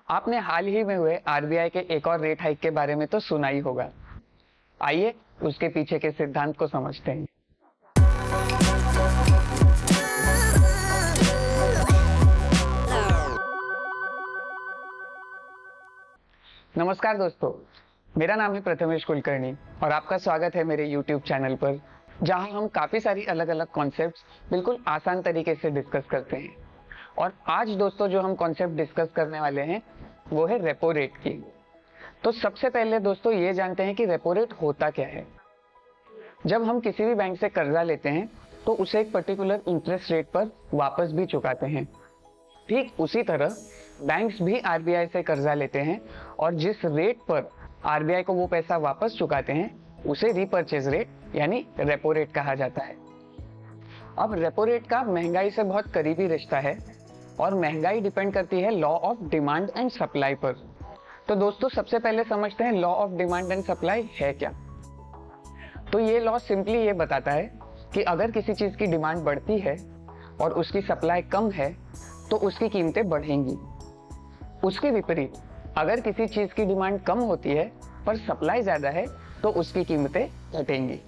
आपने हाल ही में हुए आरबीआई के एक और रेट हाइक के बारे में तो सुना ही होगा। आइए उसके पीछे के सिद्धांत को समझते हैं। नमस्कार दोस्तों, मेरा नाम है प्रथमेश कुलकर्णी और आपका स्वागत है मेरे YouTube चैनल पर, जहां हम काफ़ी सारी अलग अलग कॉन्सेप्ट्स बिल्कुल आसान तरीके से डिस्कस करते हैं। और आज दोस्तों जो हम कॉन्सेप्ट डिस्कस करने वाले हैं वो है रेपो रेट की। तो सबसे पहले दोस्तों ये जानते हैं कि रेपो रेट होता क्या है। जब हम किसी भी बैंक से कर्जा लेते हैं तो उसे एक पर्टिकुलर इंटरेस्ट रेट पर वापस भी चुकाते हैं। ठीक उसी तरह बैंक्स भी आरबीआई से कर्जा लेते हैं और जिस रेट पर आरबीआई को वो पैसा वापस चुकाते हैं उसे रीपर्चेज रेट यानी रेपो रेट कहा जाता है। अब रेपो रेट का महंगाई से बहुत करीबी रिश्ता है और महंगाई डिपेंड करती है law of demand and supply पर। तो दोस्तों सबसे पहले समझते हैं law of demand and supply है क्या। तो ये लॉ सिंपली ये बताता है कि अगर किसी चीज की डिमांड बढ़ती है और उसकी सप्लाई कम है तो उसकी कीमतें बढ़ेंगी। उसके विपरीत अगर किसी चीज की डिमांड कम होती है पर सप्लाई ज्यादा है तो उसकी कीमतें घटेंगी।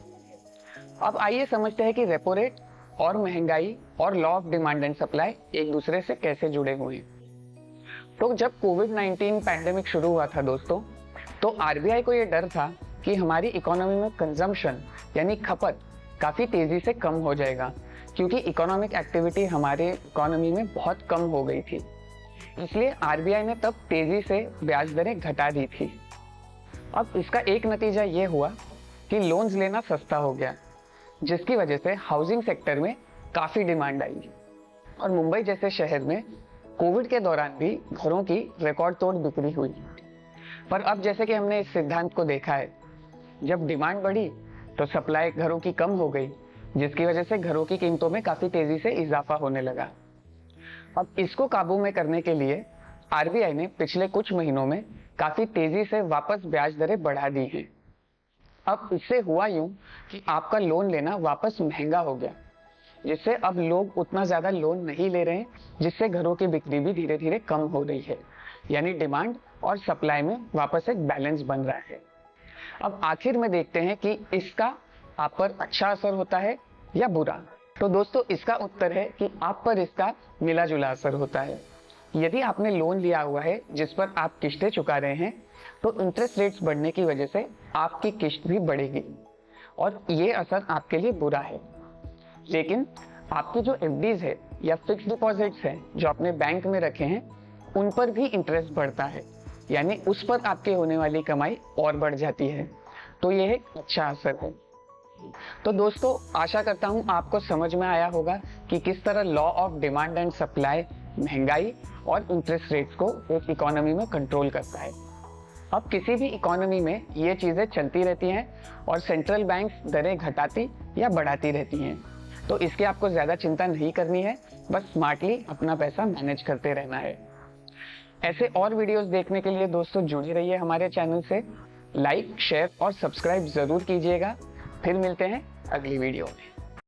अब आइए समझते हैं कि रेपो रेट और महंगाई और law of demand and supply एक दूसरे से कैसे जुड़े हुए हैं। तो जब कोविड-19 पैंडेमिक शुरू हुआ था दोस्तों, तो आरबीआई को ये डर था कि हमारी इकोनॉमी में कंजम्पशन यानी खपत काफी तेजी से कम हो जाएगा, क्योंकि इकोनॉमिक एक्टिविटी हमारे इकोनॉमी में बहुत कम हो गई थी। इसलिए आरबीआई ने तब तेजी से ब्याज दरें घटा दी थी। अब इसका एक नतीजा ये हुआ कि लोन्स लेना सस्ता हो गया, जिसकी वजह से हाउसिंग सेक्टर में काफी डिमांड आई और मुंबई जैसे शहर में कोविड के दौरान भी घरों की रिकॉर्ड तोड़ बिक्री हुई। पर अब जैसे कि हमने इस सिद्धांत को देखा है, जब डिमांड बढ़ी तो सप्लाई घरों की कम हो गई, जिसकी वजह से घरों की कीमतों में काफी तेजी से इजाफा होने लगा। अब इसको काबू में करने के लिए आरबीआई ने पिछले कुछ महीनों में काफी तेजी से वापस ब्याज दरें बढ़ा दी हैं। अब इससे हुआ यूं कि आपका लोन लेना वापस महंगा हो गया, जिससे अब लोग उतना ज्यादा लोन नहीं ले रहे हैं, जिससे घरों की बिक्री भी धीरे धीरे कम हो रही है। यानी डिमांड और सप्लाई में वापस एक बैलेंस बन रहा है। अब आखिर में देखते हैं कि इसका आप पर अच्छा असर होता है या बुरा। तो दोस्तों इसका उत्तर है कि आप पर इसका मिला जुला असर होता है। यदि आपने लोन लिया हुआ है जिस पर आप किस्तें चुका रहे हैं तो इंटरेस्ट रेट्स बढ़ने की वजह से आपकी किस्त भी बढ़ेगी और ये असर आपके लिए बुरा है। लेकिन आपकी जो एफडीज है या फिक्स डिपॉजिट्स हैं जो आपने बैंक में रखे हैं, उन पर भी इंटरेस्ट बढ़ता है, यानी उस पर आपके होने वाली कमाई और बढ़ जाती है। तो यह एक अच्छा असर है। तो दोस्तों आशा करता हूं आपको समझ में आया होगा कि किस तरह law of demand and supply महंगाई और इंटरेस्ट रेट्स को एक इकोनॉमी में कंट्रोल करता है। अब किसी भी इकोनॉमी में ये चीजें चलती रहती हैं और सेंट्रल बैंक्स दरें घटाती या बढ़ाती रहती हैं। तो इसकी आपको ज्यादा चिंता नहीं करनी है, बस स्मार्टली अपना पैसा मैनेज करते रहना है। ऐसे और वीडियोस देखने के लिए दोस्तों जुड़े रहिए हमारे चैनल से। लाइक, शेयर और सब्सक्राइब जरूर कीजिएगा। फिर मिलते हैं अगली वीडियो में।